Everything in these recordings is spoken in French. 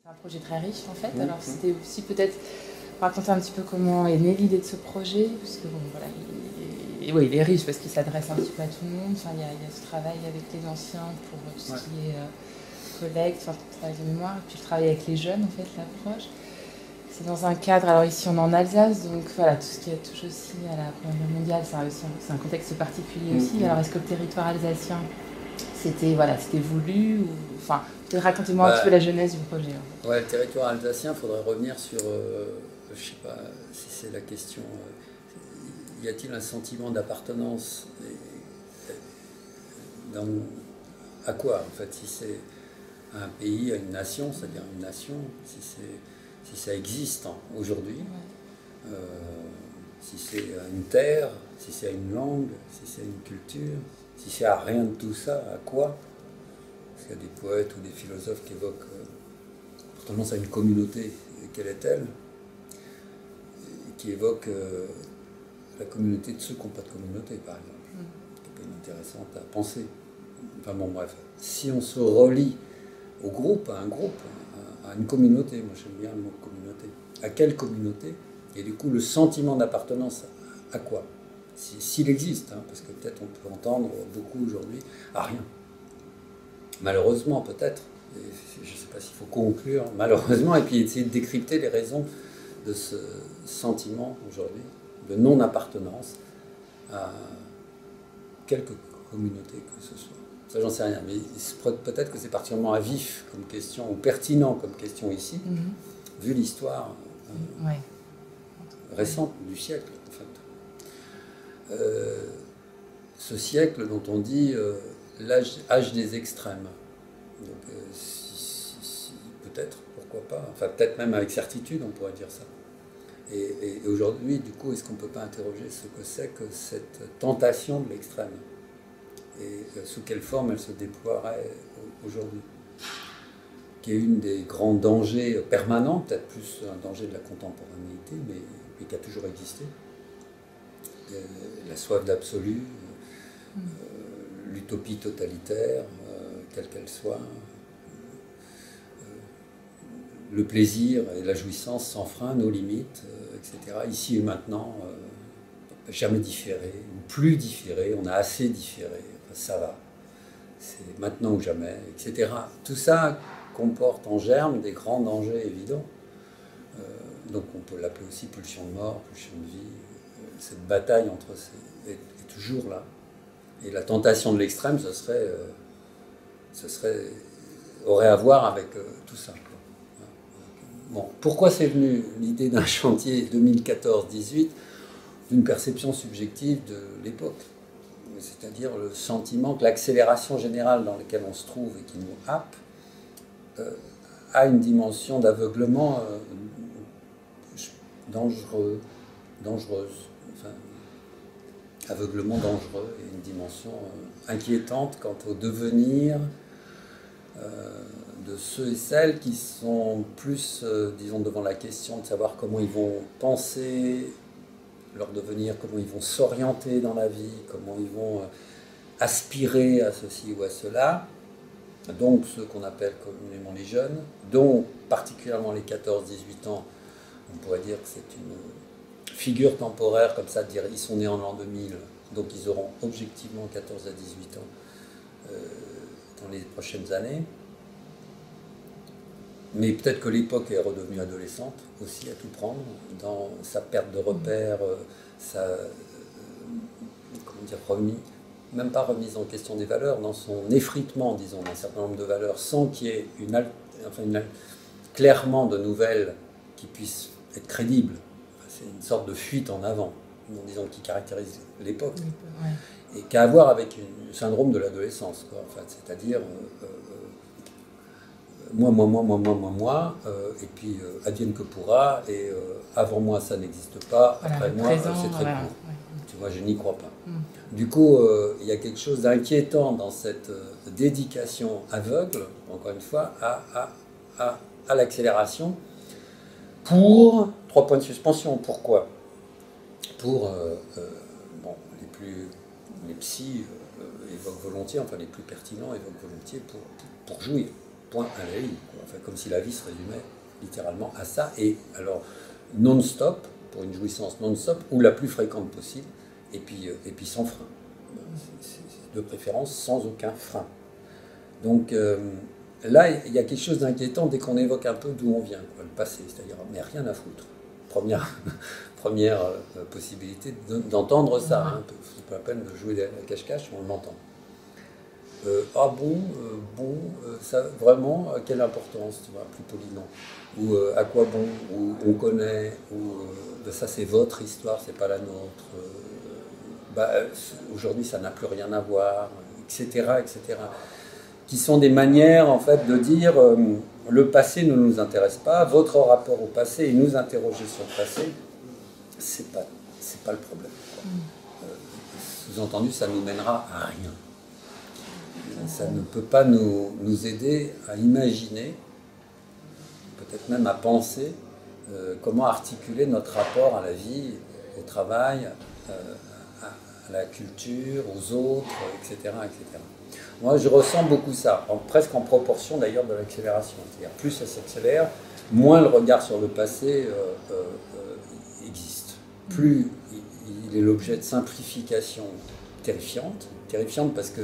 C'est un projet très riche en fait, alors c'était aussi peut-être raconter un petit peu comment est née l'idée de ce projet, parce que bon voilà, oui, il est riche parce qu'il s'adresse un petit peu à tout le monde, enfin, il y a ce travail avec les anciens pour tout ce qui est collecte, enfin, travail de mémoire, et puis le travail avec les jeunes en fait, l'approche. C'est dans un cadre, alors ici on est en Alsace, donc voilà, tout ce qui touche aussi à la Première Guerre mondiale, c'est un contexte particulier aussi. Alors est-ce que le territoire alsacien, c'était voilà, voulu ou... Enfin, racontez-moi un petit peu la genèse du projet. En fait. Ouais, le territoire alsacien, il faudrait revenir sur, je sais pas si c'est la question, y a-t-il un sentiment d'appartenance à quoi en fait, si c'est à un pays, à une nation, c'est-à-dire une nation, si ça existe aujourd'hui, si c'est à une terre, si c'est à une langue, si c'est à une culture, si c'est à rien de tout ça, à quoi? Parce qu'il y a des poètes ou des philosophes qui évoquent tendance à une communauté, quelle est-elle? Qui évoque la communauté de ceux qui n'ont pas de communauté, par exemple, qui est pas inintéressante à penser. Enfin bon, bref, si on se relie au groupe, à une communauté, moi j'aime bien le mot communauté, à quelle communauté? Et du coup, le sentiment d'appartenance à quoi? S'il existe, hein, parce que peut-être on peut entendre beaucoup aujourd'hui, à rien. Malheureusement, peut-être. Je ne sais pas s'il faut conclure, malheureusement, et puis essayer de décrypter les raisons de ce sentiment aujourd'hui de non-appartenance à quelque communauté que ce soit. Ça, j'en sais rien, mais peut-être que c'est particulièrement vif comme question, ou pertinent comme question ici, vu l'histoire récente du siècle, en fait. Ce siècle dont on dit l'âge des extrêmes. Donc, peut-être, pourquoi pas, enfin peut-être même avec certitude on pourrait dire ça. Et aujourd'hui, du coup, est-ce qu'on ne peut pas interroger ce que c'est que cette tentation de l'extrême? Et sous quelle forme elle se déploierait aujourd'hui? Qui est une des grands dangers permanents, peut-être plus un danger de la contemporanéité, mais qui a toujours existé. La soif d'absolu, l'utopie totalitaire, quelle qu'elle soit, le plaisir et la jouissance sans frein, nos limites, etc. Ici et maintenant, jamais différé, ou plus différé, on a assez différé, enfin, ça va, c'est maintenant ou jamais, etc. Tout ça comporte en germe des grands dangers évidents. Donc on peut l'appeler aussi pulsion de mort, pulsion de vie. Cette bataille entre ces est toujours là. Et la tentation de l'extrême, aurait à voir avec tout ça. Bon, pourquoi c'est venu l'idée d'un chantier 2014-18 d'une perception subjective de l'époque? C'est-à-dire le sentiment que l'accélération générale dans laquelle on se trouve et qui nous happe a une dimension d'aveuglement dangereuse, enfin, aveuglement dangereux et une dimension inquiétante quant au devenir de ceux et celles qui sont plus, disons, devant la question de savoir comment ils vont penser leur devenir, comment ils vont s'orienter dans la vie, comment ils vont aspirer à ceci ou à cela. Donc ceux qu'on appelle communément les jeunes, dont particulièrement les 14-18 ans, on pourrait dire que c'est une figure temporaire comme ça, de dire ils sont nés en l'an 2000, donc ils auront objectivement 14 à 18 ans dans les prochaines années. Mais peut-être que l'époque est redevenue adolescente aussi à tout prendre, dans sa perte de repères, même pas remise en question des valeurs, dans son effritement, disons, d'un certain nombre de valeurs, sans qu'il y ait clairement de nouvelles qui puissent être crédibles. C'est une sorte de fuite en avant, disons, qui caractérise l'époque, et qui a à voir avec le syndrome de l'adolescence, en fait, c'est-à-dire moi, et puis advienne que pourra, et avant moi ça n'existe pas, après moi c'est très court. Tu vois, je n'y crois pas. Du coup, il y a quelque chose d'inquiétant dans cette dédication aveugle, encore une fois, à l'accélération, pour 3 points de suspension. Pourquoi? Pour, les psys évoquent volontiers, enfin les plus pertinents évoquent volontiers pour jouir. point à la ligne, quoi. Enfin, comme si la vie se résumait littéralement à ça, et alors non-stop, pour une jouissance non-stop, ou la plus fréquente possible, et puis sans frein. De préférence sans aucun frein. Donc là, il y a quelque chose d'inquiétant dès qu'on évoque un peu d'où on vient, quoi, le passé, c'est-à-dire, mais rien à foutre. Première possibilité d'entendre ça, hein. C'est pas la peine de jouer à cache-cache, on l'entend. Ah bon, ça vraiment, quelle importance, tu vois, plus poliment. Ou à quoi bon, ou on connaît, ou ça c'est votre histoire, c'est pas la nôtre. Aujourd'hui ça n'a plus rien à voir, etc., etc. Qui sont des manières en fait de dire le passé ne nous intéresse pas, votre rapport au passé et nous interroger sur le passé, c'est pas le problème. Sous-entendu, ça nous mènera à rien. Ça ne peut pas nous aider à imaginer, peut-être même à penser comment articuler notre rapport à la vie, au travail, à la culture, aux autres, etc., etc. Moi, je ressens beaucoup ça, presque en proportion d'ailleurs de l'accélération. C'est-à-dire, plus ça s'accélère, moins le regard sur le passé existe. Plus il est l'objet de simplification terrifiante parce que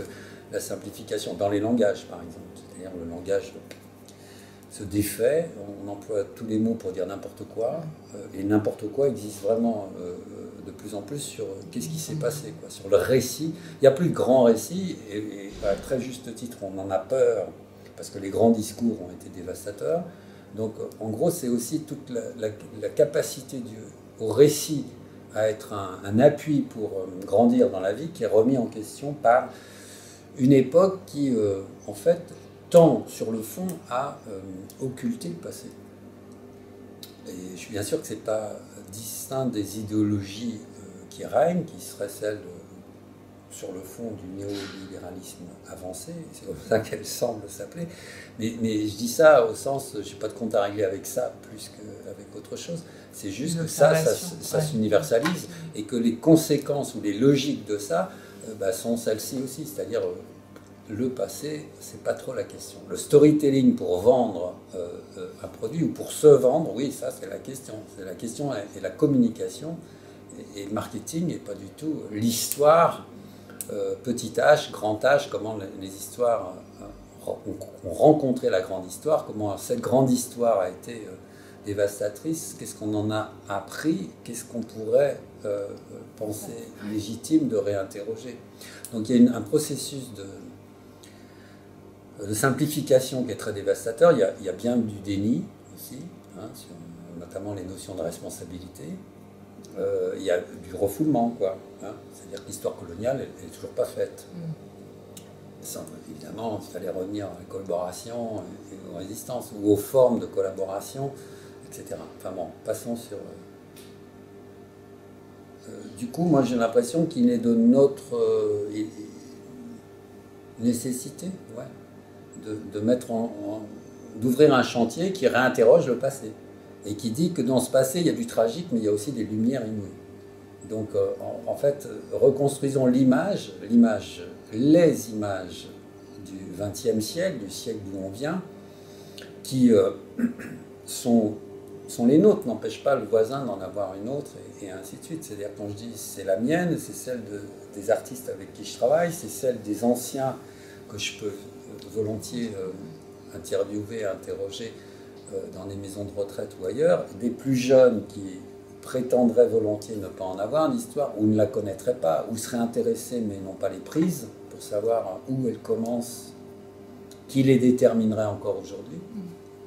la simplification dans les langages, par exemple, c'est-à-dire le langage se défait, on emploie tous les mots pour dire n'importe quoi, et n'importe quoi existe vraiment de plus en plus sur qu'est-ce qui s'est passé, quoi, sur le récit. Il n'y a plus de grands récits, et à très juste titre, on en a peur, parce que les grands discours ont été dévastateurs. Donc, en gros, c'est aussi toute la capacité au récit à être un appui pour grandir dans la vie qui est remis en question par une époque qui, en fait, tend, sur le fond, à occulter le passé. Et je suis bien sûr que ce n'est pas distinct des idéologies qui règnent, qui seraient celles, sur le fond, du néolibéralisme avancé, c'est comme ça qu'elle semble s'appeler. Mais je dis ça au sens, je n'ai pas de compte à régler avec ça plus qu'avec autre chose. C'est juste que ça s'universalise, et que les conséquences ou les logiques de ça sont celles-ci aussi, c'est-à-dire le passé, c'est pas trop la question. Le storytelling pour vendre un produit ou pour se vendre, oui, ça c'est la question. C'est la question et la communication et le marketing, et pas du tout l'histoire, petit H, grand H, comment les histoires ont rencontré la grande histoire, comment cette grande histoire a été dévastatrice, qu'est-ce qu'on en a appris, qu'est-ce qu'on pourrait penser légitime de réinterroger. Donc il y a un processus de simplification qui est très dévastateur. Il y a bien du déni aussi, hein, sur notamment les notions de responsabilité. Il y a du refoulement, quoi, hein. C'est-à-dire que l'histoire coloniale, elle n'est toujours pas faite. Ça, évidemment, il fallait revenir à la collaboration et aux résistances, ou aux formes de collaboration, etc. Enfin bon, passons sur... du coup, moi j'ai l'impression qu'il est de notre nécessité, de mettre d'ouvrir un chantier qui réinterroge le passé, et qui dit que dans ce passé, il y a du tragique, mais il y a aussi des lumières inouïes. Donc, en fait, reconstruisons les images du XXe siècle, du siècle d'où on vient, qui sont les nôtres, n'empêchent pas le voisin d'en avoir une autre, et ainsi de suite. C'est-à-dire, quand je dis c'est la mienne, c'est celle des artistes avec qui je travaille, c'est celle des anciens que je peux volontiers interviewer, interroger dans des maisons de retraite ou ailleurs, des plus jeunes qui prétendraient volontiers ne pas en avoir d'histoire, ou ne la connaîtraient pas, ou seraient intéressés mais n'ont pas les prises pour savoir où elle commence, qui les déterminerait encore aujourd'hui.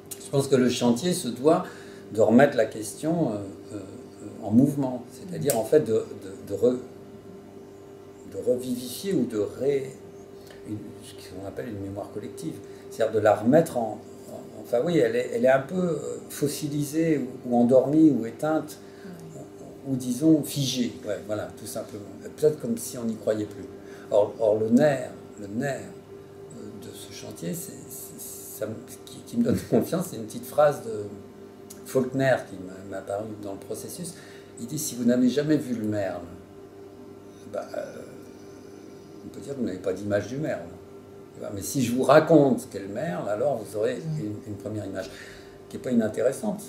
Je pense que le chantier se doit de remettre la question en mouvement, c'est-à-dire en fait de revivifier ou ce qu'on appelle une mémoire collective, c'est-à-dire de la remettre enfin oui, elle est un peu fossilisée ou endormie ou éteinte, ou disons figée, ouais, voilà, tout simplement. Peut-être comme si on n'y croyait plus. Or le nerf de ce chantier, qui me donne confiance, c'est une petite phrase de Faulkner qui m'a apparu dans le processus. Il dit, si vous n'avez jamais vu le merle, on peut dire que vous n'avez pas d'image du merle. Mais si je vous raconte ce qu'est le merle, alors vous aurez une première image qui n'est pas inintéressante.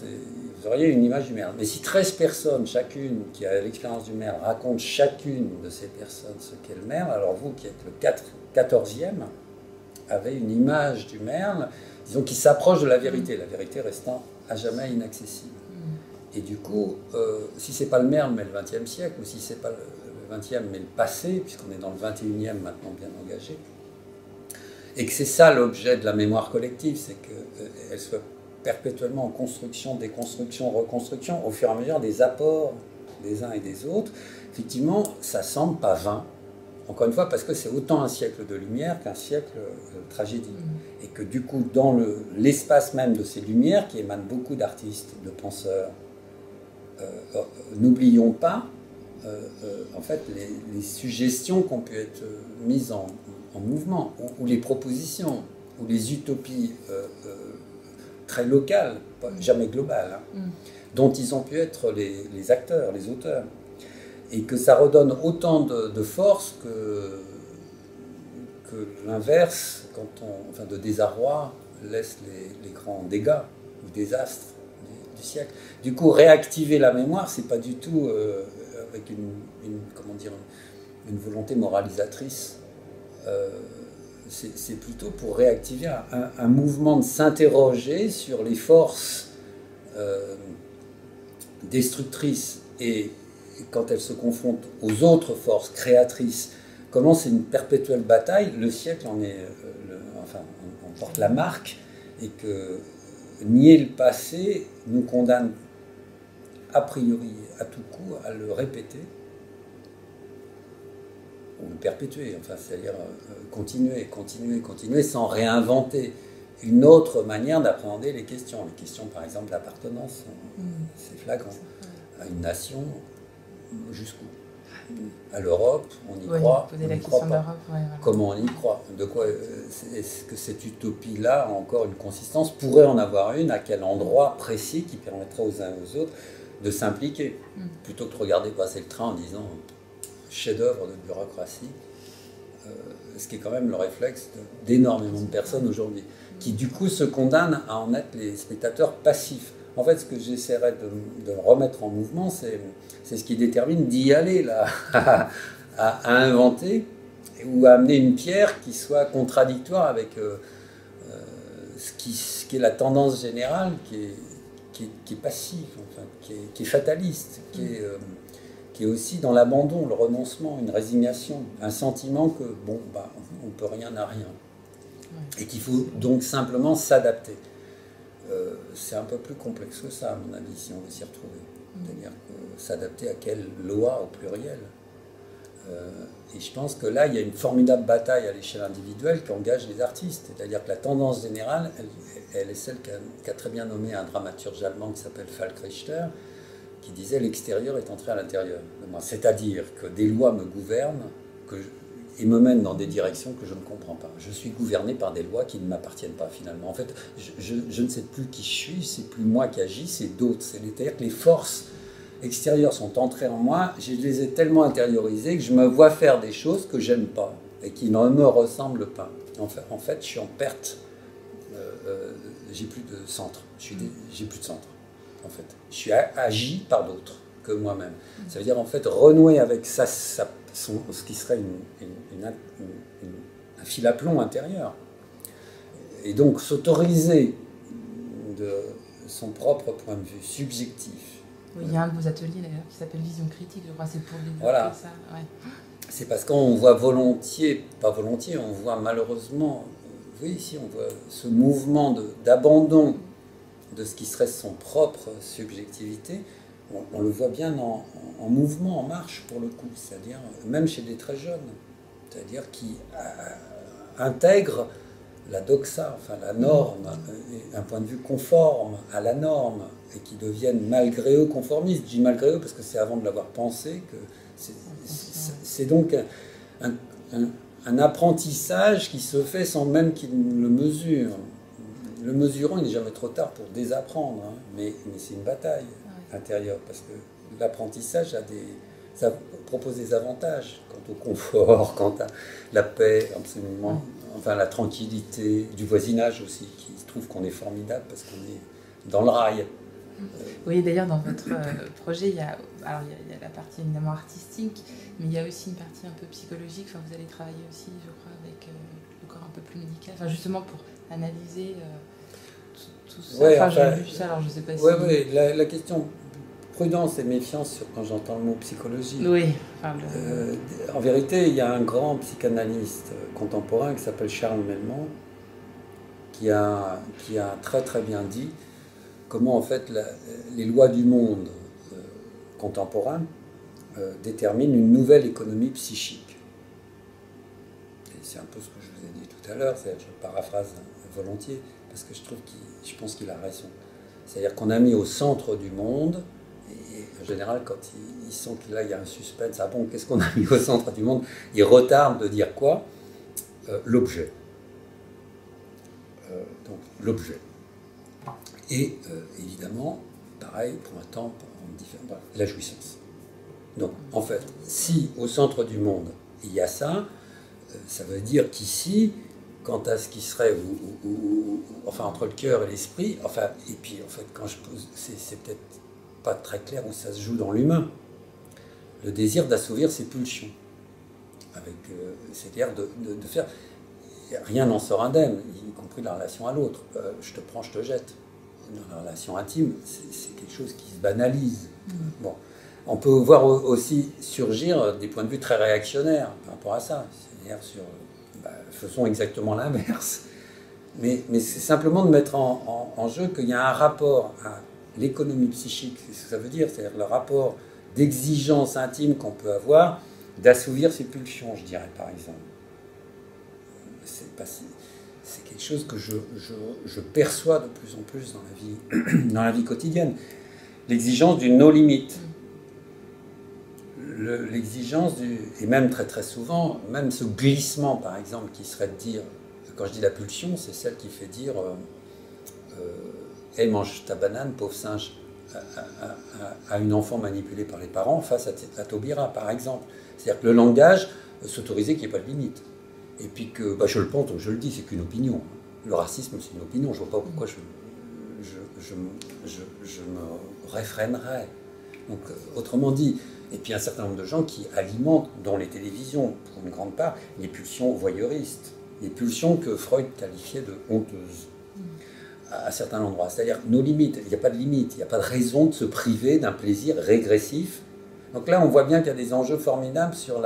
Vous auriez une image du merle. Mais si 13 personnes, chacune qui a l'expérience du merle, raconte chacune de ces personnes ce qu'est le merle, alors vous qui êtes le 14e, avez une image du merle, disons, qui s'approche de la vérité restant à jamais inaccessible. Et du coup, si ce n'est pas le merle, mais le XXe siècle, ou si ce n'est pas le XXe, mais le passé, puisqu'on est dans le XXIe maintenant bien engagé, et que c'est ça l'objet de la mémoire collective, c'est qu'elle soit perpétuellement en construction, déconstruction, reconstruction, au fur et à mesure des apports des uns et des autres, effectivement, ça semble pas vain. Encore une fois, parce que c'est autant un siècle de lumière qu'un siècle de tragédie. Et que du coup, dans l'espace même de ces lumières, qui émanent beaucoup d'artistes, de penseurs, n'oublions pas, en fait, les suggestions qui ont pu être mises en mouvement, ou les propositions, ou les utopies très locales, jamais globales, dont ils ont pu être les acteurs, les auteurs. Et que ça redonne autant de force que l'inverse, enfin de désarroi, laisse les grands dégâts ou désastres du siècle. Du coup, réactiver la mémoire, c'est pas du tout avec une volonté moralisatrice. C'est plutôt pour réactiver un mouvement de s'interroger sur les forces destructrices et quand elles se confrontent aux autres forces créatrices, comment c'est une perpétuelle bataille, le siècle en est, on porte la marque, et que nier le passé nous condamne a priori, à tout coup, à le répéter, ou le perpétuer, enfin, c'est-à-dire continuer sans réinventer une autre manière d'appréhender les questions. Les questions, par exemple, d'appartenance, c'est flagrant. À une nation, jusqu'où? À l'Europe, on y croit, on n'y croit pas. Comment on y croit? De quoi est-ce que cette utopie-là a encore une consistance? Pourrait en avoir une? À quel endroit précis qui permettrait aux uns et aux autres de s'impliquer, plutôt que de regarder passer le train en disant chef-d'œuvre de bureaucratie, ce qui est quand même le réflexe d'énormément de personnes aujourd'hui, qui du coup se condamnent à en être les spectateurs passifs. En fait, ce que j'essaierais de remettre en mouvement, c'est ce qui détermine d'y aller, là, à inventer ou à amener une pierre qui soit contradictoire avec ce qui est la tendance générale, qui est passive, enfin, qui est fataliste, qui est aussi dans l'abandon, le renoncement, une résignation, un sentiment que, bon, bah, on ne peut rien à rien. Et qu'il faut donc simplement s'adapter. C'est un peu plus complexe que ça, à mon avis, si on veut s'y retrouver. C'est-à-dire s'adapter à quelle loi au pluriel. Et je pense que là, il y a une formidable bataille à l'échelle individuelle qui engage les artistes. C'est-à-dire que la tendance générale, elle est celle qu'a très bien nommé un dramaturge allemand qui s'appelle Falk Richter, qui disait « l'extérieur est entré à l'intérieur de moi ». C'est-à-dire que des lois me gouvernent et me mènent dans des directions que je ne comprends pas. Je suis gouverné par des lois qui ne m'appartiennent pas finalement. En fait, je ne sais plus qui je suis, c'est plus moi qui agis, c'est d'autres. C'est-à-dire que les forces extérieures sont entrées en moi, je les ai tellement intériorisées que je me vois faire des choses que j'aime pas et qui ne me ressemblent pas. En fait, je suis en perte. J'ai plus de centre. J'ai plus de centre. En fait, je suis agi par d'autres que moi-même. Ça veut dire en fait renouer avec ce qui serait un fil à plomb intérieur. Et donc s'autoriser de son propre point de vue subjectif. Oui, il y a un de vos ateliers d'ailleurs qui s'appelle Vision critique, je crois, c'est pour développer voilà. Ça. Ouais. C'est parce qu'on voit volontiers, pas volontiers, on voit malheureusement, oui, ici on voit ce mouvement d'abandon de ce qui serait son propre subjectivité. On le voit bien en mouvement, en marche pour le coup, c'est-à-dire même chez des très jeunes, c'est-à-dire qui intègrent la doxa, enfin la norme, un point de vue conforme à la norme, et qui deviennent malgré eux conformistes. Je dis malgré eux parce que c'est avant de l'avoir pensé que c'est donc un apprentissage qui se fait sans même qu'ils le mesurent. Le mesurant, il n'est jamais trop tard pour désapprendre, hein, mais c'est une bataille intérieure, parce que l'apprentissage ça propose des avantages quant au confort, quant à la paix absolument enfin la tranquillité du voisinage aussi, qui trouve qu'on est formidable parce qu'on est dans le rail. Oui, d'ailleurs, dans votre projet, il y a la partie évidemment artistique, mais il y a aussi une partie un peu psychologique. Enfin, vous allez travailler aussi, je crois, avec le corps un peu plus médical, enfin, justement pour analyser tout ça. Ouais, enfin, j'ai vu ça, alors je ne sais pas si... Oui, la question prudence et méfiance quand j'entends le mot psychologie. Oui. Enfin, en vérité, il y a un grand psychanalyste contemporain qui s'appelle Charles Melman, qui a très très bien dit comment en fait les lois du monde contemporain déterminent une nouvelle économie psychique. Et c'est un peu ce que je vous ai dit tout à l'heure, je paraphrase volontiers, parce que je pense qu'il a raison. C'est-à-dire qu'on a mis au centre du monde, et en général, quand il sent qu'il y a un suspense, ah bon, qu'est-ce qu'on a mis au centre du monde, il retarde de dire quoi? L'objet. Donc, l'objet. Et évidemment, pareil, pour un temps, la jouissance. Donc, en fait, si au centre du monde, il y a ça, ça veut dire qu'ici, quant à ce qui serait, enfin, entre le cœur et l'esprit, enfin, et puis, en fait, quand je pose, c'est peut-être pas très clair où ça se joue dans l'humain, le désir d'assouvir ses pulsions, c'est-à-dire de faire, rien n'en sort indemne, y compris la relation à l'autre, je te prends, je te jette. Dans la relation intime, c'est quelque chose qui se banalise. Bon. On peut voir aussi surgir des points de vue très réactionnaires par rapport à ça. C'est-à-dire faisons exactement l'inverse. Mais c'est simplement de mettre en jeu qu'il y a un rapport à l'économie psychique. C'est ce que ça veut dire, c'est-à-dire le rapport d'exigence intime qu'on peut avoir d'assouvir ses pulsions, je dirais, par exemple. C'est quelque chose que je perçois de plus en plus dans la vie quotidienne. L'exigence du no limite. L'exigence et même très très souvent, même ce glissement par exemple qui serait de dire, quand je dis la pulsion, c'est celle qui fait dire hey, mange ta banane, pauvre singe, à une enfant manipulée par les parents face à Taubira par exemple. C'est-à-dire que le langage s'autorisait qu'il n'y ait pas de limite. Et puis que, je le pense, donc je le dis, c'est qu'une opinion. Le racisme, c'est une opinion. Je ne vois pas pourquoi je me réfrénerais. Donc, autrement dit, et puis un certain nombre de gens qui alimentent, dans les télévisions, pour une grande part, les pulsions voyeuristes, les pulsions que Freud qualifiait de honteuses, à certains endroits. C'est-à-dire, nos limites, il n'y a pas de limite, il n'y a pas de raison de se priver d'un plaisir régressif. Donc là, on voit bien qu'il y a des enjeux formidables sur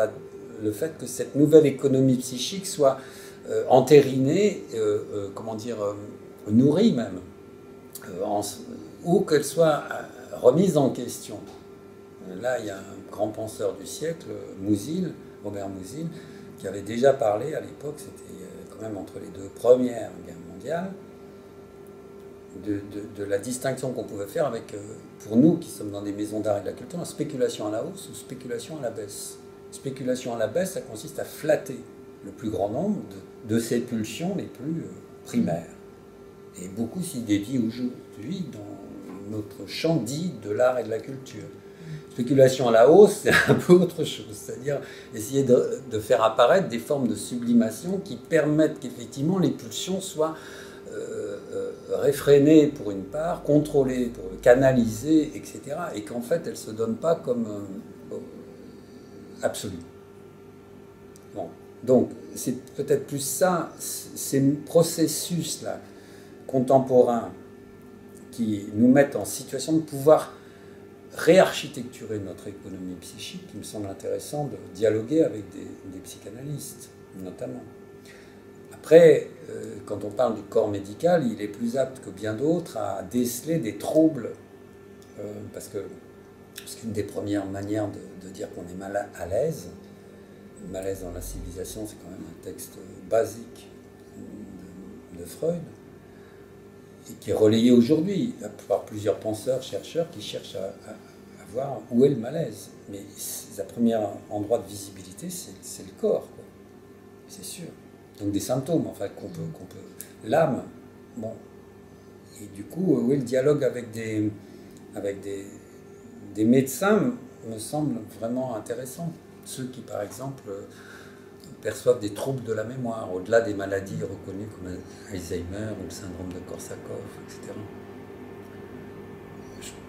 le fait que cette nouvelle économie psychique soit entérinée, nourrie même, ou qu'elle soit remise en question. Là, il y a un grand penseur du siècle, Robert Musil, qui avait déjà parlé à l'époque, c'était quand même entre les deux premières guerres mondiales, de la distinction qu'on pouvait faire avec, pour nous qui sommes dans des maisons d'art et de la culture, la spéculation à la hausse ou spéculation à la baisse. Spéculation à la baisse, ça consiste à flatter le plus grand nombre de ses pulsions les plus primaires. Et beaucoup s'y dédient aujourd'hui dans notre champ dit de l'art et de la culture. Spéculation à la hausse, c'est un peu autre chose, c'est-à-dire essayer de faire apparaître des formes de sublimation qui permettent qu'effectivement les pulsions soient réfrénées pour une part, contrôlées, canalisées, etc. Et qu'en fait elles ne se donnent pas comme absolues. Bon. Donc c'est peut-être plus ça, ces processus-là contemporains qui nous mettent en situation de pouvoir réarchitecturer notre économie psychique, qui me semble intéressant de dialoguer avec des psychanalystes, notamment. Après, quand on parle du corps médical, il est plus apte que bien d'autres à déceler des troubles, parce qu'une des premières manières de dire qu'on est mal à l'aise, malaise dans la civilisation, c'est quand même un texte basique de Freud, et qui est relayé aujourd'hui par plusieurs penseurs, chercheurs qui cherchent à voir où est le malaise. Mais le premier endroit de visibilité, c'est le corps, quoi. C'est sûr. Donc des symptômes, enfin, qu'on peut l'âme, bon. Et du coup, oui, le dialogue avec des médecins me semble vraiment intéressant. Ceux qui, par exemple, perçoivent des troubles de la mémoire, au-delà des maladies reconnues comme Alzheimer ou le syndrome de Korsakoff, etc.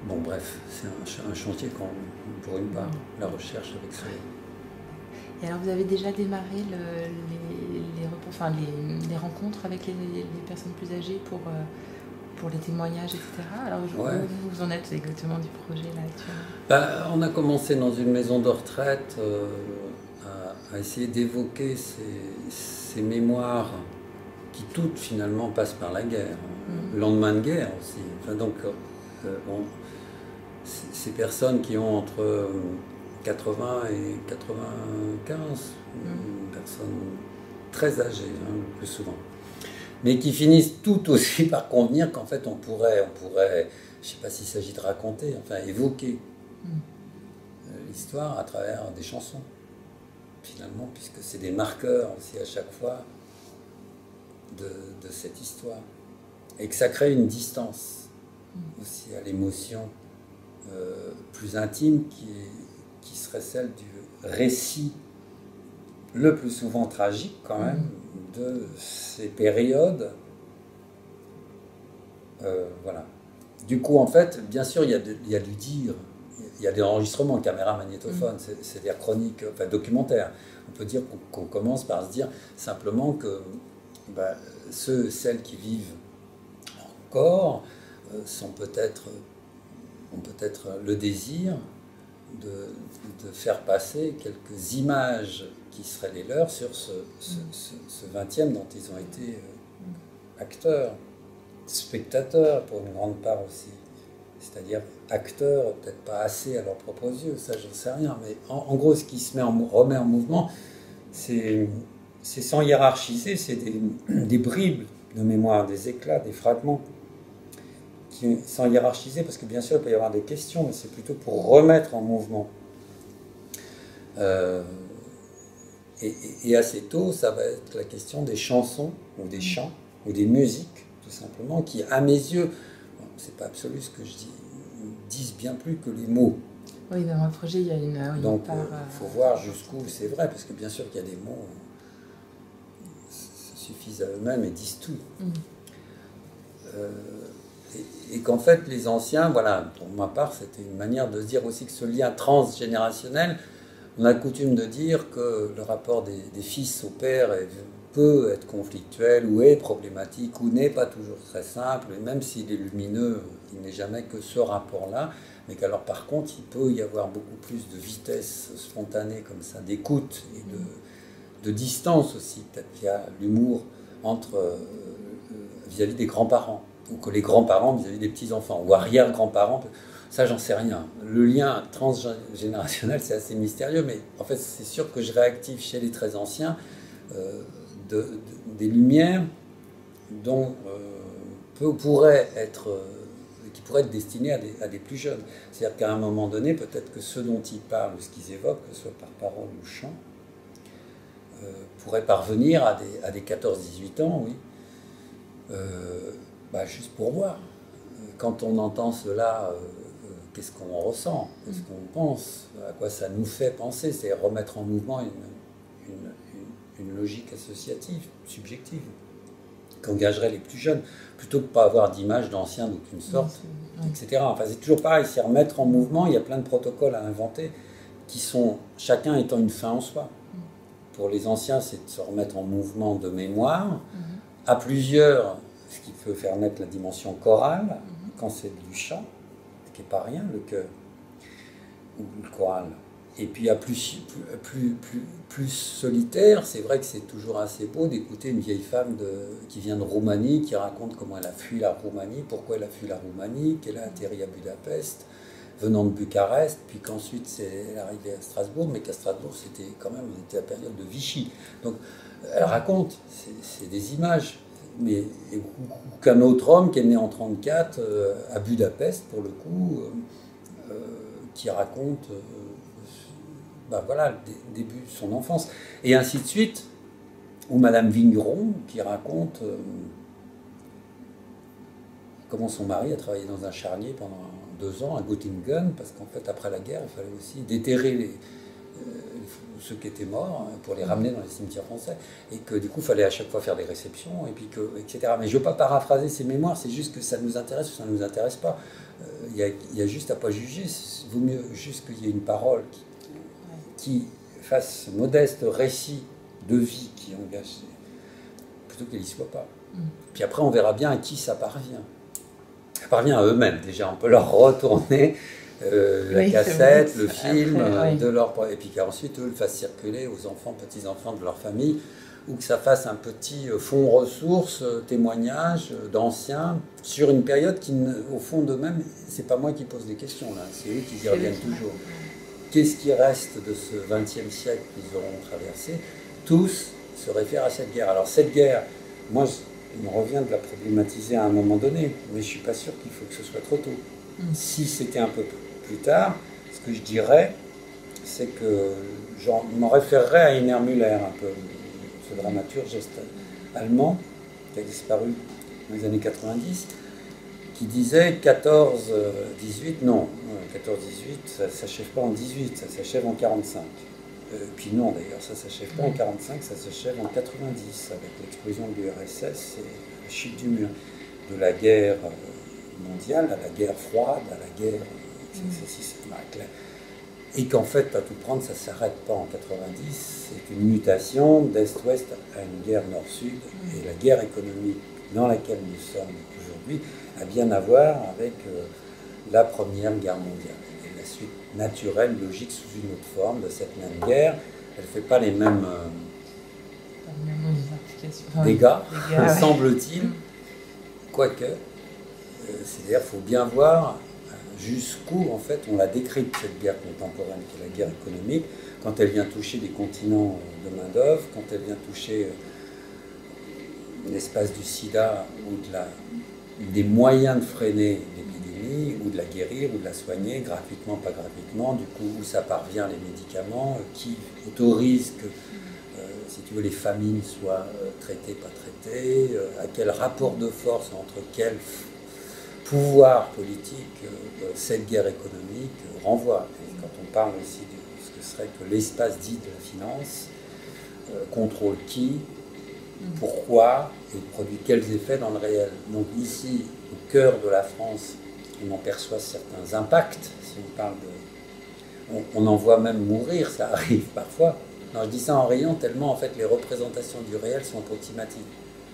Bon, bref, c'est un chantier pour une part, la recherche avec ça. Et alors, vous avez déjà démarré les rencontres avec les personnes plus âgées pour les témoignages, etc. Alors, où vous en êtes exactement du projet là actuellement? On a commencé dans une maison de retraite à essayer d'évoquer ces mémoires qui toutes finalement passent par la guerre, le lendemain de guerre aussi. Enfin, donc, ces personnes qui ont entre 80 et 95, personnes très âgées, le plus souvent, mais qui finissent toutes aussi par convenir qu'en fait on pourrait, je ne sais pas s'il s'agit de raconter, enfin évoquer l'histoire à travers des chansons, finalement, puisque c'est des marqueurs aussi à chaque fois de cette histoire, et que ça crée une distance aussi à l'émotion plus intime qui serait celle du récit le plus souvent tragique quand même de ces périodes. Voilà. Du coup, en fait, bien sûr, il y a du dire, il y a des enregistrements, caméra, magnétophone, c'est-à-dire chroniques, enfin documentaires. On peut dire qu'on commence par se dire simplement que celles qui vivent encore ont peut-être le désir de faire passer quelques images qui seraient les leurs sur ce 20e dont ils ont été acteurs, spectateurs pour une grande part aussi. C'est-à-dire acteurs, peut-être pas assez à leurs propres yeux, ça j'en sais rien, mais en gros ce qui se remet en mouvement, c'est sans hiérarchiser, c'est des bribes de mémoire, des éclats, des fragments, sans hiérarchiser, parce que bien sûr il peut y avoir des questions, mais c'est plutôt pour remettre en mouvement. Et assez tôt, ça va être la question des chansons, ou des chants, ou des musiques, tout simplement, qui, à mes yeux, c'est pas absolu ce que je dis, disent bien plus que les mots. Oui, dans le projet, il y a une donc il faut voir jusqu'où c'est vrai, parce que bien sûr qu'il y a des mots qui suffisent à eux-mêmes et disent tout. Et qu'en fait, les anciens, voilà, pour ma part, c'était une manière de se dire aussi que ce lien transgénérationnel, on a coutume de dire que le rapport des fils au père peut être conflictuel ou est problématique ou n'est pas toujours très simple, et même s'il est lumineux, il n'est jamais que ce rapport-là, mais qu'alors par contre, il peut y avoir beaucoup plus de vitesse spontanée comme ça, d'écoute et de distance aussi, peut-être via l'humour vis-à-vis des grands-parents, ou que les grands-parents vis-à-vis des petits-enfants, ou arrière-grands-parents. Ça, j'en sais rien. Le lien transgénérationnel, c'est assez mystérieux, mais en fait, c'est sûr que je réactive chez les très anciens des lumières dont qui pourraient être destinées à des plus jeunes. C'est-à-dire qu'à un moment donné, peut-être que ce dont ils parlent, ou ce qu'ils évoquent, que ce soit par parole ou chant, pourrait parvenir à des 14-18 ans, oui, juste pour voir. Quand on entend cela, qu'est-ce qu'on ressent, qu'est-ce qu'on pense, à quoi ça nous fait penser, c'est remettre en mouvement une logique associative, subjective, qu'engagerait les plus jeunes, plutôt que de ne pas avoir d'image d'anciens d'aucune sorte, etc. Enfin, c'est toujours pareil, c'est remettre en mouvement, il y a plein de protocoles à inventer, qui sont, chacun étant une fin en soi. Pour les anciens, c'est de se remettre en mouvement de mémoire, à plusieurs, ce qui peut faire naître la dimension chorale, quand c'est du chant, ce qui n'est pas rien, le chœur, ou le choral. Et puis à plus solitaire, c'est vrai que c'est toujours assez beau d'écouter une vieille femme qui vient de Roumanie, qui raconte comment elle a fui la Roumanie, pourquoi elle a fui la Roumanie, qu'elle a atterri à Budapest, venant de Bucarest, puis qu'ensuite elle est arrivée à Strasbourg, mais qu'à Strasbourg c'était quand même la période de Vichy. Donc elle raconte, c'est des images, mais qu'un autre homme qui est né en 1934 à Budapest, pour le coup, qui raconte le début de son enfance, et ainsi de suite, ou Madame Vigneron qui raconte comment son mari a travaillé dans un charnier pendant 2 ans à Göttingen, parce qu'en fait après la guerre il fallait aussi déterrer ceux qui étaient morts pour les ramener dans les cimetières français. Et que du coup, il fallait à chaque fois faire des réceptions, et puis que, etc. Mais je ne veux pas paraphraser ces mémoires, c'est juste que ça nous intéresse ou ça ne nous intéresse pas. Il y a juste à pas juger. Il vaut mieux juste qu'il y ait une parole qui fasse ce modeste récit de vie qui engage, plutôt qu'elle n'y soit pas. Puis après, on verra bien à qui ça parvient. Ça parvient à eux-mêmes. Déjà, on peut leur retourner la cassette, le film, et puis qu'ensuite, eux, le fassent circuler aux enfants, petits-enfants de leur famille, ou que ça fasse un petit fonds ressources, témoignages d'anciens, sur une période qui, au fond d'eux-mêmes, c'est pas moi qui pose des questions, là, c'est eux qui y reviennent toujours. Qu'est-ce qui reste de ce XXe siècle qu'ils auront traversé? Tous se réfèrent à cette guerre. Alors cette guerre, moi, il me revient de la problématiser à un moment donné, mais je ne suis pas sûr qu'il faut que ce soit trop tôt. Si c'était un peu plus tard, ce que je dirais, c'est que je m'en référerais à Heiner Müller, un peu, ce dramaturge allemand qui a disparu dans les années 90, qui disait 14-18, non, 14-18, ça ne s'achève pas en 18, ça s'achève en 45. Puis non, d'ailleurs, ça ne s'achève pas en 45, ça s'achève en 90, avec l'explosion de l'URSS et la chute du mur. De la guerre mondiale à la guerre froide, à la guerre... Et qu'en fait, à tout prendre, ça ne s'arrête pas en 90, c'est une mutation d'Est-Ouest à une guerre Nord-Sud, et la guerre économique dans laquelle nous sommes aujourd'hui a bien à voir avec la Première Guerre mondiale. Et la suite naturelle, logique, sous une autre forme de cette même guerre, elle ne fait pas les mêmes dégâts, semble-t-il, quoique, c'est-à-dire qu'il faut bien voir jusqu'où, en fait, on la décrypte, cette guerre contemporaine, qui est la guerre économique, quand elle vient toucher des continents de main-d'œuvre, quand elle vient toucher l'espace du sida ou des moyens de freiner l'épidémie, ou de la guérir, ou de la soigner, gratuitement, pas gratuitement, du coup, où ça parvient les médicaments, qui autorise que, si tu veux, les famines soient traitées, pas traitées, à quel rapport de force entre quel pouvoir politique cette guerre économique renvoie. Et quand on parle aussi de ce que serait que l'espace dit de la finance, contrôle qui, pourquoi, et produit quels effets dans le réel. Donc ici, au cœur de la France, on en perçoit certains impacts, si on parle de... On en voit même mourir, ça arrive parfois. Non, je dis ça en riant tellement, en fait, les représentations du réel sont approximatives.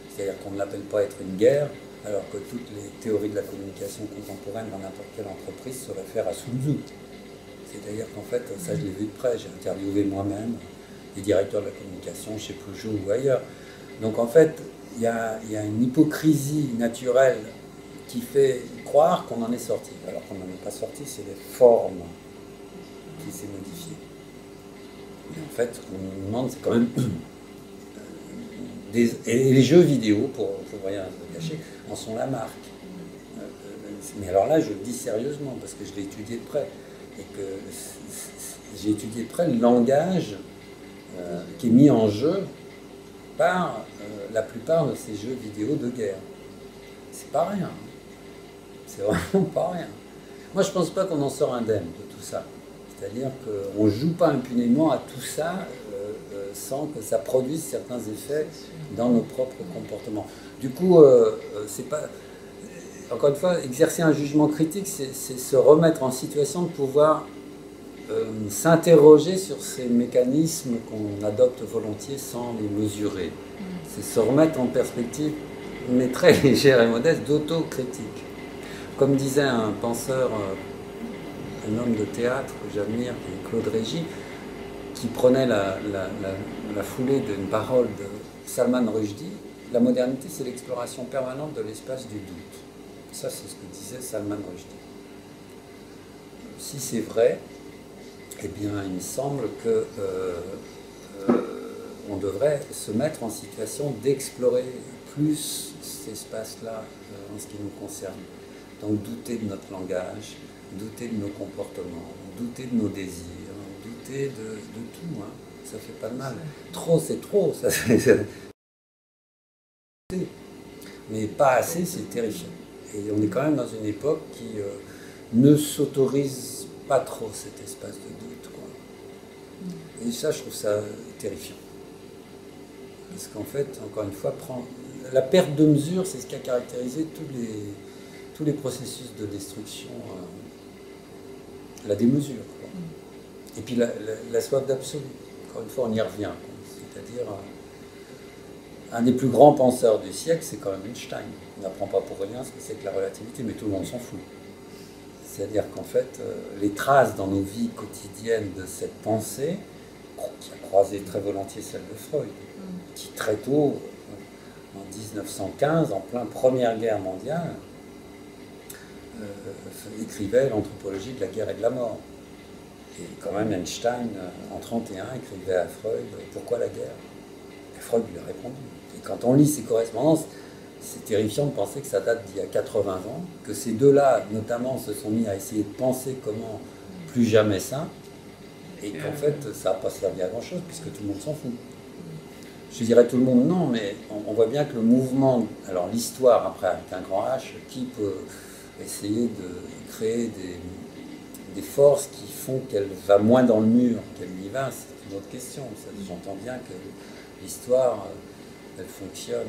C'est-à-dire qu'on ne l'appelle pas être une guerre, alors que toutes les théories de la communication contemporaine dans n'importe quelle entreprise se réfèrent à Sun Tzu. C'est-à-dire qu'en fait, ça je l'ai vu de près, j'ai interviewé moi-même les directeurs de la communication chez Peugeot ou ailleurs. Donc en fait, il y a une hypocrisie naturelle qui fait croire qu'on en est sorti, alors qu'on n'en est pas sorti, c'est les formes qui s'est modifiées. Mais en fait, ce qu'on nous demande, c'est quand même... Et les jeux vidéo, pour rien se cacher, en sont la marque. Mais alors là, je le dis sérieusement, parce que je l'ai étudié de près. Et que j'ai étudié de près le langage qui est mis en jeu par la plupart de ces jeux vidéo de guerre. C'est pas rien. C'est vraiment pas rien. Moi, je pense pas qu'on en sort indemne de tout ça. C'est-à-dire qu'on ne joue pas impunément à tout ça sans que ça produise certains effets dans nos propres comportements. Du coup, c'est pas... Encore une fois, exercer un jugement critique, c'est se remettre en situation de pouvoir s'interroger sur ces mécanismes qu'on adopte volontiers sans les mesurer. C'est se remettre en perspective, mais très légère et modeste, d'autocritique. Comme disait un penseur, un homme de théâtre que j'admire, qui est Claude Régis, qui prenait la foulée d'une parole de Salman Rushdie, la modernité, c'est l'exploration permanente de l'espace du doute. Ça, c'est ce que disait Salman Rushdie. Si c'est vrai, eh bien, il me semble que on devrait se mettre en situation d'explorer plus cet espace-là en ce qui nous concerne. Donc, douter de notre langage, douter de nos comportements, douter de nos désirs, douter de tout. Hein. Ça fait pas de mal. Trop, c'est trop. Ça, mais pas assez, c'est terrifiant. Et on est quand même dans une époque qui ne s'autorise pas trop cet espace de doute, quoi. Et ça, je trouve ça terrifiant. Parce qu'en fait, encore une fois, la perte de mesure, c'est ce qui a caractérisé tous les processus de destruction, la démesure, quoi. Et puis la soif d'absolu. Encore une fois, on y revient. C'est-à-dire, un des plus grands penseurs du siècle, c'est quand même Einstein. On n'apprend pas pour rien ce que c'est que la relativité, mais tout le monde s'en fout. C'est-à-dire qu'en fait, les traces dans nos vies quotidiennes de cette pensée, qui a croisé très volontiers celle de Freud, qui très tôt, en 1915, en plein Première Guerre mondiale, écrivait l'anthropologie de la guerre et de la mort. Et quand même Einstein, en 1931, écrivait à Freud « Pourquoi la guerre ?» Et Freud lui a répondu. Et quand on lit ces correspondances, c'est terrifiant de penser que ça date d'il y a 80 ans, que ces deux-là, notamment, se sont mis à essayer de penser comment plus jamais ça, et qu'en fait, ça n'a pas servi à grand-chose, puisque tout le monde s'en fout. Je dirais tout le monde, non, mais on voit bien que le mouvement, alors l'histoire, après, avec un grand H, qui peut essayer de créer des forces qui font qu'elle va moins dans le mur qu'elle y va, c'est une autre question. J'entends bien que l'histoire, elle fonctionne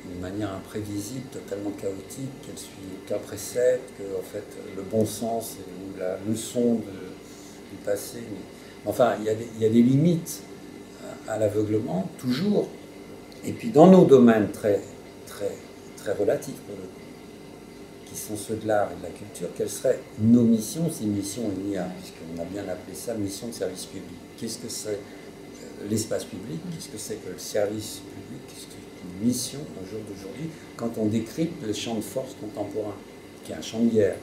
d'une manière imprévisible, totalement chaotique, qu'elle suit aucun précepte, que en fait, le bon sens ou la leçon du passé. Enfin, il y a des limites à l'aveuglement, toujours. Et puis dans nos domaines très, très, très relatifs, pour le coup, qui sont ceux de l'art et de la culture, quelles seraient nos missions, si mission il y a, puisqu'on a bien appelé ça mission de service public. Qu'est-ce que c'est l'espace public? Qu'est-ce que c'est que le service public? Qu'est-ce que c'est une mission au jour d'aujourd'hui, quand on décrypte le champ de force contemporain, qui est un champ de guerre?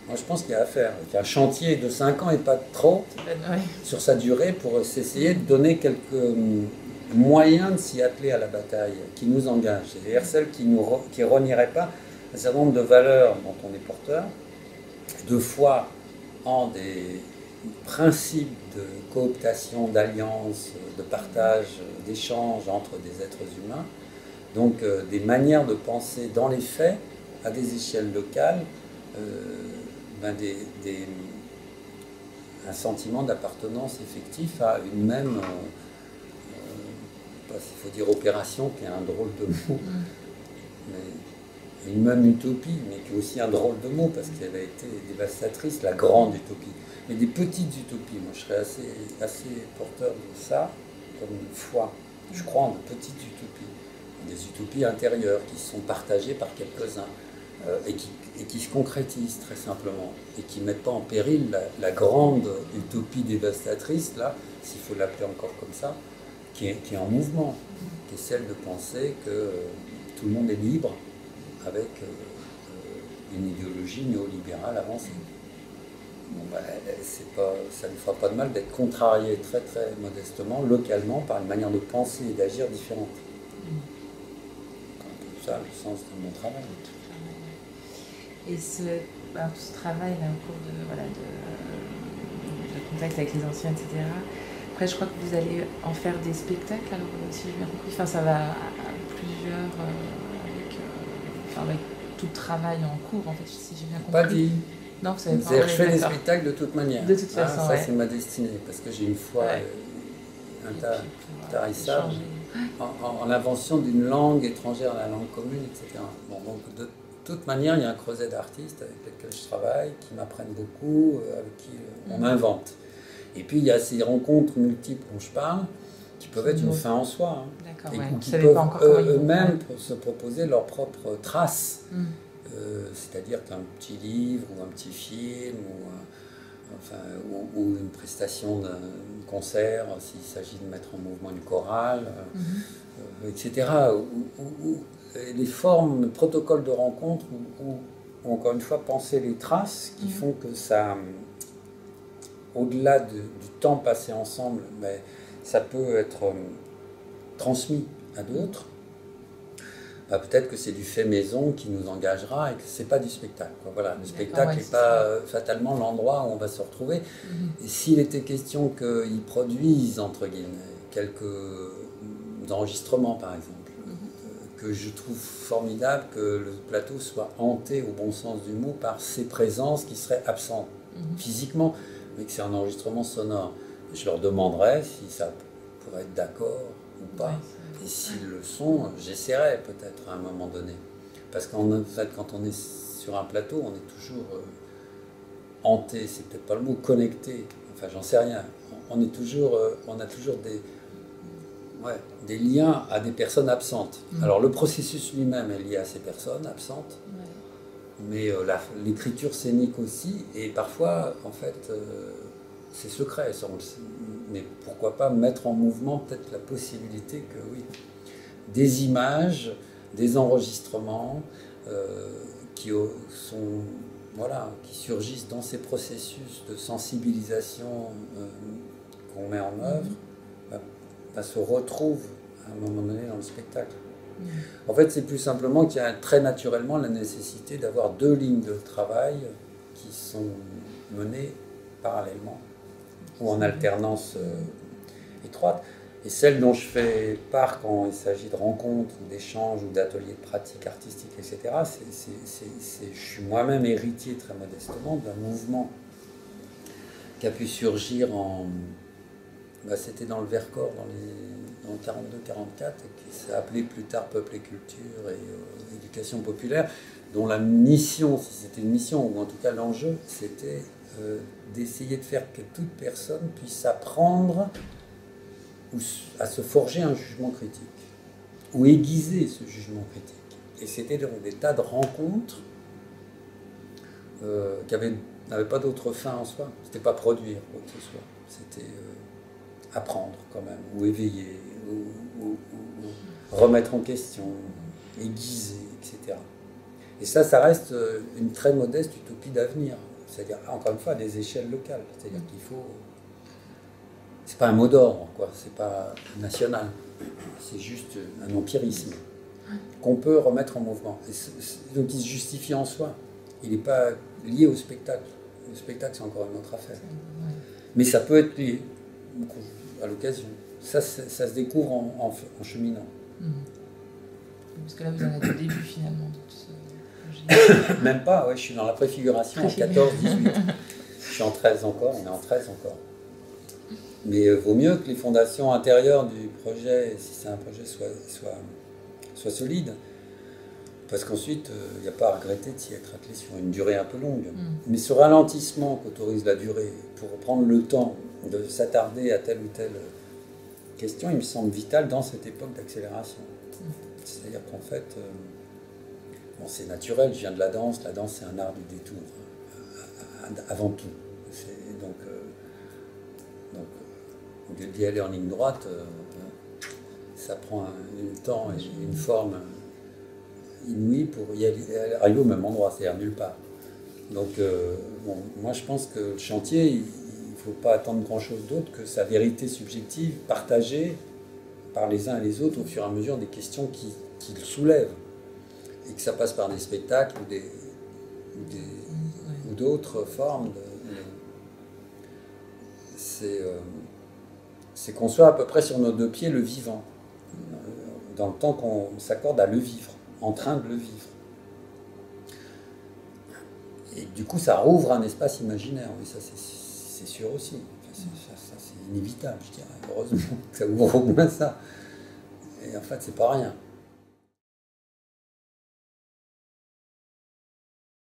Moi, je pense qu'il y a à faire. Un chantier de 5 ans et pas trop sur sa durée pour s'essayer de donner quelques moyens de s'y atteler à la bataille qui nous engage. C'est-à-dire celle qui ne renierait pas un certain nombre de valeurs dont on est porteur, de foi en des principes de cooptation, d'alliance, de partage, d'échange entre des êtres humains. Donc des manières de penser dans les faits, à des échelles locales, un sentiment d'appartenance effectif à une même, il faut dire opération, qui est un drôle de mot, mais une même utopie, mais qui est aussi un drôle de mot, parce qu'elle a été dévastatrice, la grande utopie. Mais des petites utopies, moi je serais assez porteur de ça, comme une foi. Je crois en de petites utopies, des utopies intérieures qui sont partagées par quelques-uns. Et qui se concrétisent très simplement, et qui ne mettent pas en péril la grande utopie dévastatrice, là, s'il faut l'appeler encore comme ça, qui est en mouvement, qui est celle de penser que tout le monde est libre avec une idéologie néolibérale avancée. Bon, ça ne fera pas de mal d'être contrarié très très modestement, localement, par une manière de penser et d'agir différente. C'est un peu ça le sens de mon travail. Et tout ce travail là, au cours de contact avec les anciens, etc. Après, je crois que vous allez en faire des spectacles, alors si j'ai bien compris. Enfin, ça va à plusieurs, avec tout le travail en cours, en fait, si j'ai bien compris. Pas dit. Non, vous savez pas. C'est-à-dire que je fais des spectacles de toute manière. De toute façon, ça, c'est ma destinée, parce que j'ai une foi intarissable en l'invention d'une langue étrangère à la langue commune, etc. Bon, donc, de toute manière, il y a un creuset d'artistes avec lesquels je travaille, qui m'apprennent beaucoup, avec qui on invente. Et puis, il y a ces rencontres multiples dont je parle, qui peuvent être une fin en soi, hein, et qui peuvent eux-mêmes se proposer leurs propres traces. C'est-à-dire qu'un petit livre, ou un petit film, ou une prestation d'un concert, s'il s'agit de mettre en mouvement une chorale, etc. Les formes, le protocole de rencontre, ou encore une fois, penser les traces qui font que ça, au-delà du temps passé ensemble, mais ça peut être transmis à d'autres. Peut-être que c'est du fait maison qui nous engagera et que ce n'est pas du spectacle. Voilà, le spectacle n'est pas fatalement l'endroit où on va se retrouver. Et s'il était question qu'ils produisent, entre guillemets, quelques enregistrements, par exemple, que je trouve formidable que le plateau soit hanté, au bon sens du mot, par ces présences qui seraient absentes physiquement, mais que c'est un enregistrement sonore. Je leur demanderais si ça pourrait être d'accord ou pas. Et s'ils le sont, j'essaierai peut-être à un moment donné. Parce qu'en fait, quand on est sur un plateau, on est toujours hanté, c'est peut-être pas le mot, connecté. Enfin, j'en sais rien. On est toujours, on a toujours des liens à des personnes absentes. Alors le processus lui-même est lié à ces personnes absentes, mais l'écriture scénique aussi, et parfois, en fait, c'est secret, ça, on le sait. Mais pourquoi pas mettre en mouvement peut-être la possibilité que, oui, des images, des enregistrements qui surgissent dans ces processus de sensibilisation qu'on met en œuvre, se retrouvent à un moment donné dans le spectacle. En fait, c'est plus simplement qu'il y a très naturellement la nécessité d'avoir deux lignes de travail qui sont menées parallèlement ou en alternance étroite. Et celle dont je fais part quand il s'agit de rencontres, d'échanges ou d'ateliers de pratique artistique, etc., je suis moi-même héritier très modestement d'un mouvement qui a pu surgir c'était dans le Vercors, dans le 42-44, et qui s'est appelé plus tard Peuple et Culture et Éducation populaire, dont la mission, si c'était une mission, ou en tout cas l'enjeu, c'était d'essayer de faire que toute personne puisse apprendre à se forger un jugement critique, ou aiguiser ce jugement critique. Et c'était donc des tas de rencontres qui n'avaient pas d'autre fin en soi. C'était pas produire quoi que ce soit, c'était apprendre quand même, ou éveiller, ou remettre en question, aiguiser, etc. Et ça reste une très modeste utopie d'avenir. C'est-à-dire, encore une fois, à des échelles locales. C'est-à-dire qu'il faut... C'est pas un mot d'ordre, quoi. C'est pas national. C'est juste un empirisme qu'on peut remettre en mouvement. Donc il se justifie en soi. Il n'est pas lié au spectacle. Le spectacle, c'est encore une autre affaire. Mais ça peut être lié à l'occasion. Ça se découvre en cheminant. Parce que là, vous en êtes au début, finalement, de tout ce... Même pas, ouais, je suis dans la préfiguration en 14-18. Je suis en 13 encore, on est en 13 encore. Mais vaut mieux que les fondations intérieures du projet, si c'est un projet, soient solides. Parce qu'ensuite, il n'y a pas à regretter de s'y être attelé sur une durée un peu longue. Mais ce ralentissement qu'autorise la durée, pour prendre le temps de s'attarder à telle ou telle question, il me semble vital dans cette époque d'accélération. C'est-à-dire qu'en fait, c'est naturel, je viens de la danse c'est un art du détour, avant tout. Donc, au lieu d'y aller en ligne droite, ça prend un temps et une forme inouïe pour y arriver au même endroit, c'est-à-dire nulle part. Donc, moi je pense que le chantier, il ne faut pas attendre grand-chose d'autre que sa vérité subjective, partagée par les uns et les autres au fur et à mesure des questions qu'il soulève. Et que ça passe par des spectacles ou d'autres formes. C'est qu'on soit à peu près sur nos deux pieds le vivant, dans le temps qu'on s'accorde à le vivre, en train de le vivre. Et du coup, ça rouvre un espace imaginaire, mais ça c'est sûr aussi. C'est inévitable, je dirais. Heureusement que ça ouvre au moins ça. Et en fait, c'est pas rien.